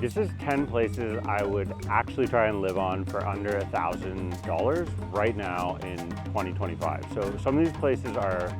This is 10 places I would actually try and live on for under $1,000 right now in 2025. So some of these places are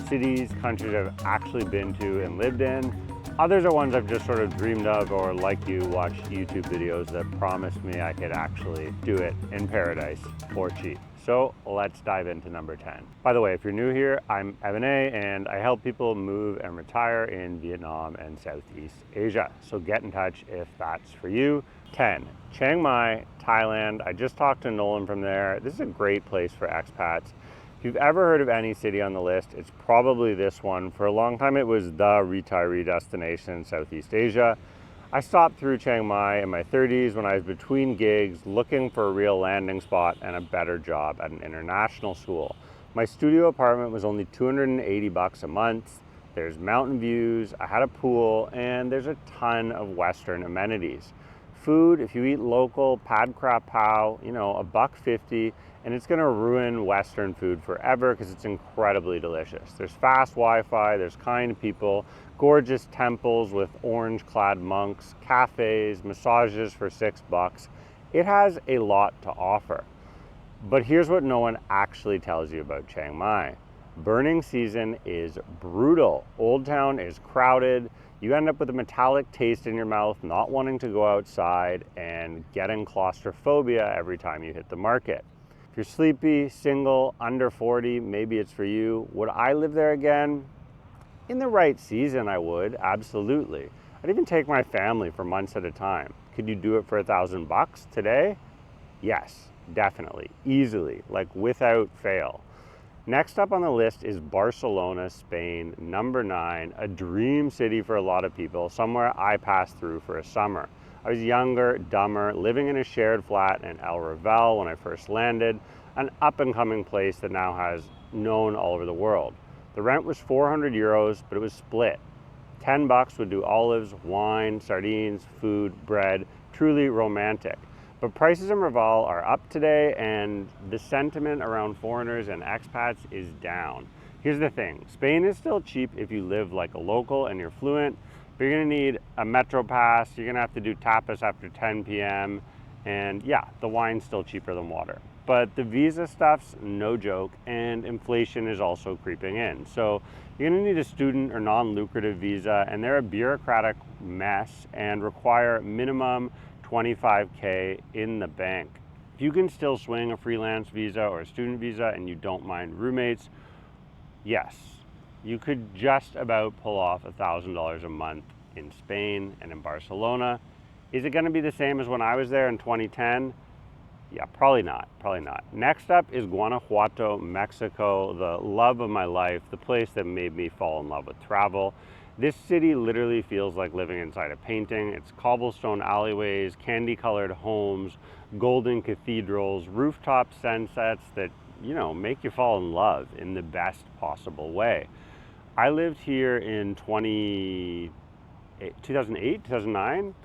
cities, countries I've actually been to and lived in. Others are ones I've just sort of dreamed of, or like you, watched YouTube videos that promised me I could actually do it in paradise for cheap. So let's dive into number 10. By the way, if you're new here, I'm Evan A, and I help people move and retire in Vietnam and Southeast Asia. So get in touch if that's for you. 10, Chiang Mai, Thailand. I just talked to Nolan from there. This is a great place for expats. If you've ever heard of any city on the list, it's probably this one. For a long time, it was the retiree destination in Southeast Asia. I stopped through Chiang Mai in my 30s when I was between gigs looking for a real landing spot and a better job at an international school. My studio apartment was only $280 a month. There's mountain views, I had a pool, and there's a ton of Western amenities. Food, if you eat local, pad krap pao, $1.50, and it's gonna ruin Western food forever because it's incredibly delicious. There's fast Wi-Fi, there's kind people, gorgeous temples with orange-clad monks, cafes, massages for $6. It has a lot to offer. But here's what no one actually tells you about Chiang Mai. Burning season is brutal. Old Town is crowded. You end up with a metallic taste in your mouth, not wanting to go outside, and getting claustrophobia every time you hit the market. If you're sleepy, single, under 40, maybe it's for you. Would I live there again? In the right season, I would, absolutely. I'd even take my family for months at a time. Could you do it for $1,000 today? Yes, definitely, easily, like without fail. Next up on the list is Barcelona, Spain, number 9, a dream city for a lot of people, somewhere I passed through for a summer. I was younger, dumber, living in a shared flat in El Raval when I first landed, an up-and-coming place that now has known all over the world. The rent was 400 euros, but it was split. $10 would do olives, wine, sardines, food, bread, truly romantic. But prices in Raval are up today, and the sentiment around foreigners and expats is down. Here's the thing, Spain is still cheap if you live like a local and you're fluent, but you're gonna need a metro pass, you're gonna have to do tapas after 10 p.m., and yeah, the wine's still cheaper than water. But the visa stuff's no joke, and inflation is also creeping in. So you're gonna need a student or non-lucrative visa, and they're a bureaucratic mess and require minimum 25K in the bank. If you can still swing a freelance visa or a student visa and you don't mind roommates, yes, you could just about pull off $1,000 a month in Spain and in Barcelona. Is it gonna be the same as when I was there in 2010? Yeah, probably not. Next up is Guanajuato, Mexico, the love of my life, the place that made me fall in love with travel. This city literally feels like living inside a painting. It's cobblestone alleyways, candy-colored homes, golden cathedrals, rooftop sunsets that, make you fall in love in the best possible way. I lived here in 2008, 2009.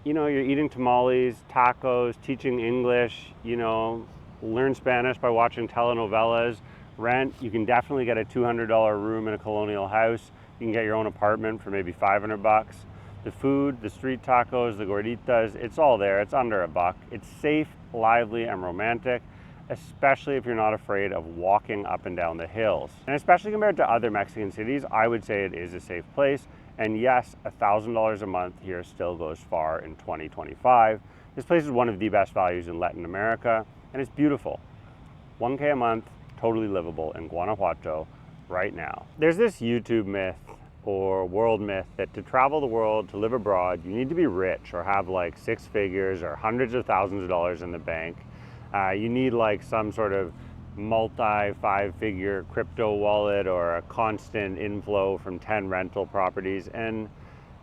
You're eating tamales, tacos, teaching English, learn Spanish by watching telenovelas. Rent, you can definitely get a $200 room in a colonial house. You can get your own apartment for maybe $500. The food, the street tacos, the gorditas, it's all there. It's under $1. It's safe, lively, and romantic, especially if you're not afraid of walking up and down the hills. And especially compared to other Mexican cities, I would say it is a safe place. And yes, $1,000 a month here still goes far in 2025. This place is one of the best values in Latin America, and it's beautiful. 1K a month, totally livable in Guanajuato right now. There's this YouTube myth or world myth that to travel the world, to live abroad, you need to be rich or have like 6 figures or hundreds of thousands of dollars in the bank. You need like some sort of multi-5-figure crypto wallet or a constant inflow from 10 rental properties. And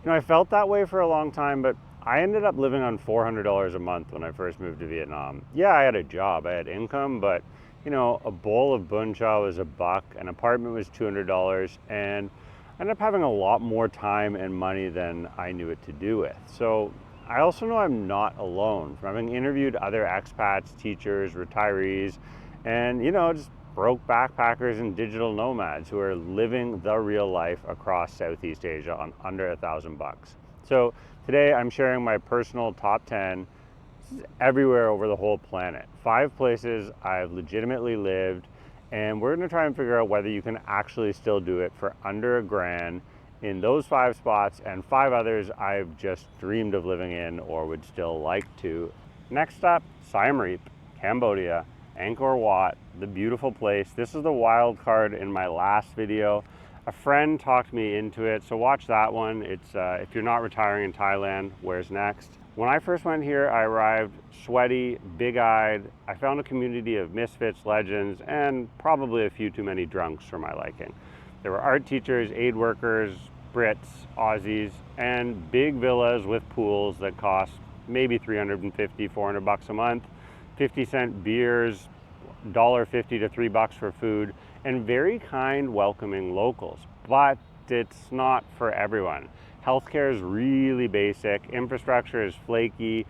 I felt that way for a long time, but I ended up living on $400 a month when I first moved to Vietnam. Yeah, I had a job, I had income, but a bowl of bun cha was $1, an apartment was $200, and I ended up having a lot more time and money than I knew what to do with. So I also know I'm not alone. From having interviewed other expats, teachers, retirees, and just broke backpackers and digital nomads who are living the real life across Southeast Asia on under $1,000. So Today I'm sharing my personal top 10. This is everywhere over the whole planet. 5 places I've legitimately lived, and we're gonna try and figure out whether you can actually still do it for under $1,000 in those 5 spots, and 5 others I've just dreamed of living in or would still like to. Next up, Siem Reap, Cambodia, Angkor Wat, the beautiful place. This is the wild card in my last video. A friend talked me into it, so watch that one. It's if you're not retiring in Thailand, where's next? When I first went here, I arrived sweaty, big-eyed. I found a community of misfits, legends, and probably a few too many drunks for my liking. There were art teachers, aid workers, Brits, Aussies, and big villas with pools that cost maybe 350, 400 bucks a month, 50-cent beers, $1.50 to $3 for food, and very kind, welcoming locals. But it's not for everyone. Healthcare is really basic, infrastructure is flaky,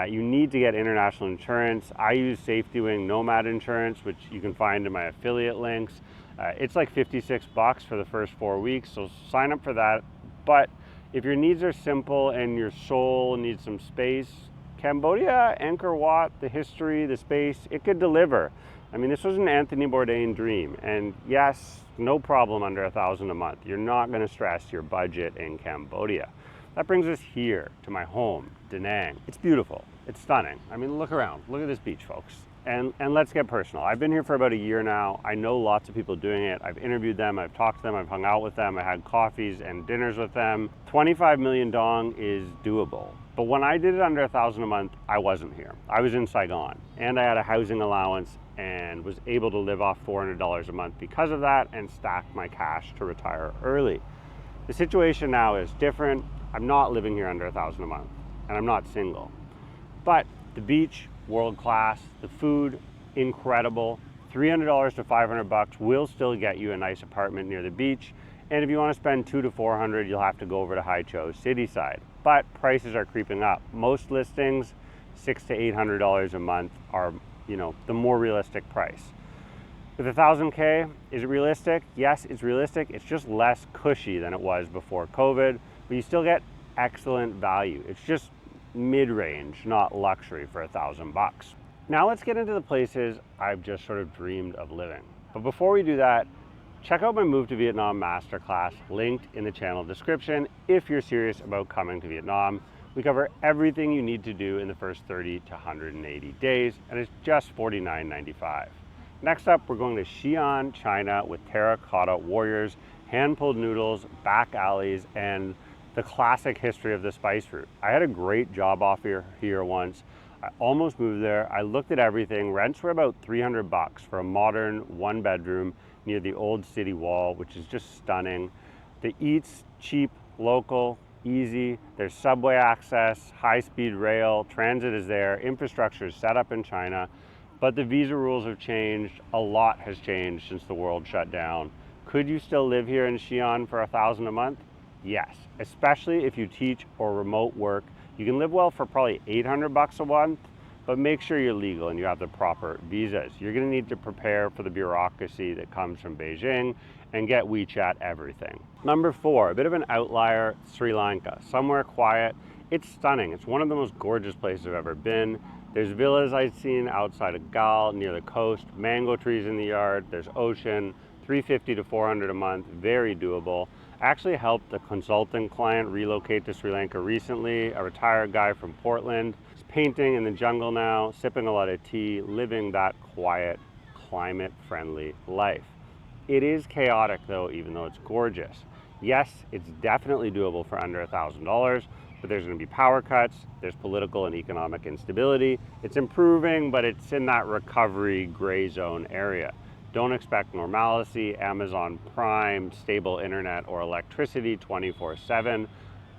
you need to get international insurance. I use Safety Wing Nomad Insurance, which you can find in my affiliate links. It's like 56 bucks for the first 4 weeks, so sign up for that. But if your needs are simple and your soul needs some space, Cambodia, Angkor Wat, the history, the space, it could deliver. I mean, this was an Anthony Bourdain dream, and yes, no problem under $1,000 a month. You're not gonna stress your budget in Cambodia. That brings us here to my home, Da Nang. It's beautiful, it's stunning. I mean, look around, look at this beach, folks. And let's get personal. I've been here for about a year now. I know lots of people doing it. I've interviewed them, I've talked to them, I've hung out with them, I had coffees and dinners with them. 25 million dong is doable. But when I did it under $1,000 a month, I wasn't here. I was in Saigon, and I had a housing allowance and was able to live off $400 a month because of that and stack my cash to retire early. The situation now is different. I'm not living here under $1,000 a month, and I'm not single. But the beach, world class, the food, incredible. $300 to 500 bucks will still get you a nice apartment near the beach. And if you want to spend 200 to 400, you'll have to go over to Haichou city side. But prices are creeping up. Most listings, $600 to $800 a month are, the more realistic price. With 1,000K, is it realistic? Yes, it's realistic. It's just less cushy than it was before COVID, but you still get excellent value. It's just mid-range, not luxury for 1,000 bucks. Now let's get into the places I've just sort of dreamed of living. But before we do that, check out my Move to Vietnam Masterclass, linked in the channel description if you're serious about coming to Vietnam. We cover everything you need to do in the first 30 to 180 days, and it's just $49.95. Next up, we're going to Xi'an, China with terracotta warriors, hand-pulled noodles, back alleys, and the classic history of the spice route. I had a great job offer here once. I almost moved there. I looked at everything. Rents were about 300 bucks for a modern 1-bedroom near the old city wall, which is just stunning. The eats cheap, local, easy. There's subway access, high-speed rail, transit is there, infrastructure is set up in China, but the visa rules have changed. A lot has changed since the world shut down. Could you still live here in Xi'an for 1,000 a month? Yes, especially if you teach or remote work. You can live well for probably 800 bucks a month, but make sure you're legal and you have the proper visas. You're gonna need to prepare for the bureaucracy that comes from Beijing and get WeChat everything. Number 4, a bit of an outlier, Sri Lanka. Somewhere quiet. It's stunning. It's one of the most gorgeous places I've ever been. There's villas I've seen outside of Gal near the coast, mango trees in the yard, there's ocean, $350 to $400 a month, very doable. I actually helped a consulting client relocate to Sri Lanka recently, a retired guy from Portland. He's painting in the jungle now, sipping a lot of tea, living that quiet, climate-friendly life. It is chaotic though, even though it's gorgeous. Yes, it's definitely doable for under $1,000, but there's going to be power cuts, there's political and economic instability. It's improving, but it's in that recovery gray zone area. Don't expect normalcy, Amazon Prime, stable internet or electricity 24/7.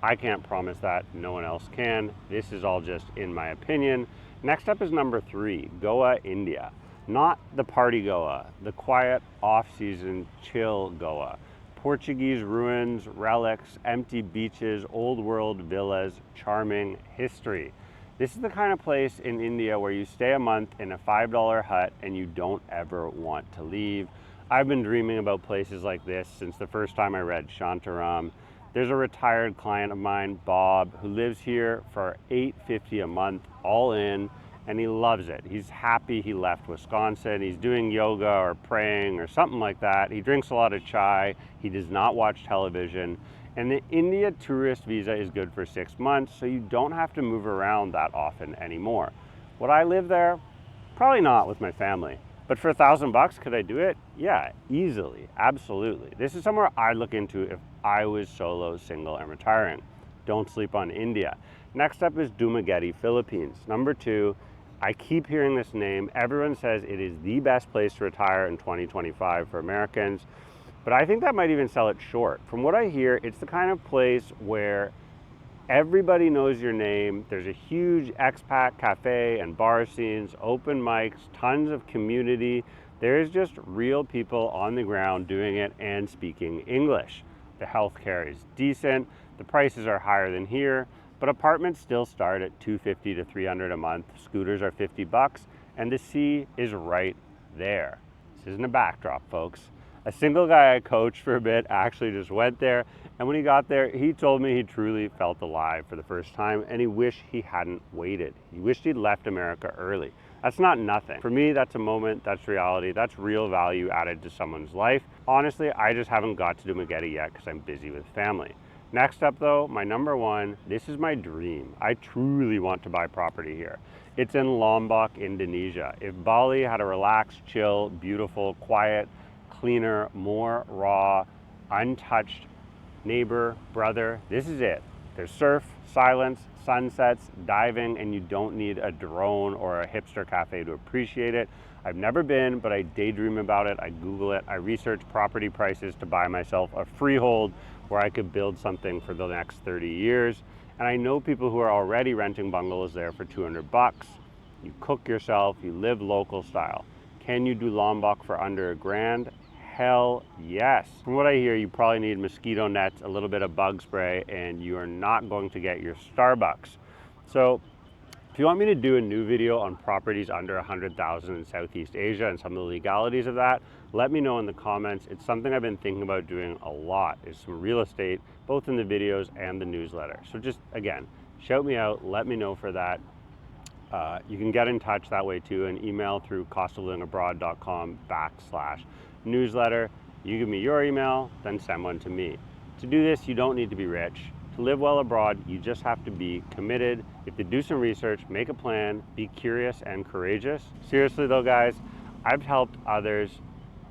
I can't promise that, no one else can. This is all just in my opinion. Next up is number 3, Goa, India. Not the party Goa, the quiet off-season chill Goa. Portuguese ruins, relics, empty beaches, old world villas, charming history. This is the kind of place in India where you stay a month in a $5 hut and you don't ever want to leave. I've been dreaming about places like this since the first time I read Shantaram. There's a retired client of mine, Bob, who lives here for $850 a month, all in, and he loves it. He's happy he left Wisconsin. He's doing yoga or praying or something like that. He drinks a lot of chai. He does not watch television. And the India tourist visa is good for 6 months, so you don't have to move around that often anymore. Would I live there? Probably not with my family. But for $1,000, could I do it? Yeah, easily, absolutely. This is somewhere I'd look into if I was solo, single, and retiring. Don't sleep on India. Next up is Dumaguete, Philippines. Number 2, I keep hearing this name. Everyone says it is the best place to retire in 2025 for Americans, but I think that might even sell it short. From what I hear, it's the kind of place where everybody knows your name. There's a huge expat cafe and bar scenes, open mics, tons of community. There's just real people on the ground doing it and speaking English. The healthcare is decent. The prices are higher than here, but apartments still start at $250 to $300 a month. Scooters are $50, and the sea is right there. This isn't a backdrop, folks. A single guy I coached for a bit actually just went there, and when he got there, he told me he truly felt alive for the first time, and he wished he hadn't waited. He wished he'd left America early. That's not nothing. For me, that's a moment, that's reality, that's real value added to someone's life. Honestly, I just haven't got to Dumaguete yet because I'm busy with family. Next up though, my number 1, this is my dream. I truly want to buy property here. It's in Lombok, Indonesia. If Bali had a relaxed, chill, beautiful, quiet, cleaner, more raw, untouched neighbor, brother, this is it. There's surf, silence, sunsets, diving, and you don't need a drone or a hipster cafe to appreciate it. I've never been, but I daydream about it. I Google it. I research property prices to buy myself a freehold where I could build something for the next 30 years. And I know people who are already renting bungalows there for $200. You cook yourself, you live local style. Can you do Lombok for under $1,000? Hell yes. From what I hear, you probably need mosquito nets, a little bit of bug spray, and you are not going to get your Starbucks. So if you want me to do a new video on properties under 100,000 in Southeast Asia and some of the legalities of that, let me know in the comments. It's something I've been thinking about doing a lot, is some real estate, both in the videos and the newsletter. So just, again, shout me out, let me know for that. You can get in touch that way too, and email through costoflivingabroad.com/newsletter. You give me your email, then send one to me. To do this, you don't need to be rich. To live well abroad, you just have to be committed. You have to do some research, make a plan, be curious and courageous. Seriously though, guys, I've helped others.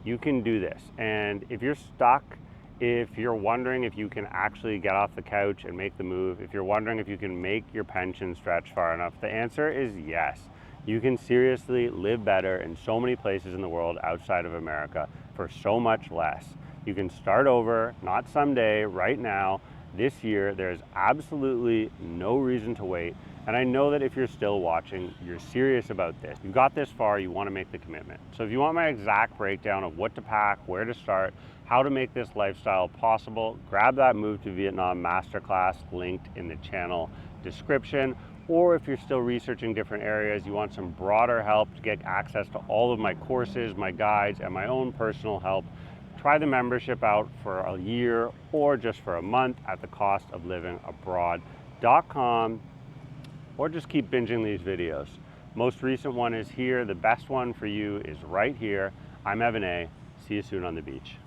You can do this. And if you're stuck, if you're wondering if you can actually get off the couch and make the move, if you're wondering if you can make your pension stretch far enough, the answer is yes. You can seriously live better in so many places in the world outside of America for so much less. You can start over, not someday, right now, this year. There's absolutely no reason to wait. And I know that if you're still watching, you're serious about this. You got this far, you want to make the commitment. So if you want my exact breakdown of what to pack, where to start, how to make this lifestyle possible, grab that Move to Vietnam Masterclass linked in the channel description. Or if you're still researching different areas, you want some broader help to get access to all of my courses, my guides, and my own personal help, try the membership out for a year or just for a month at the cost of living abroad.com, or just keep binging these videos. Most recent one is here. The best one for you is right here. I'm Evan A. See you soon on the beach.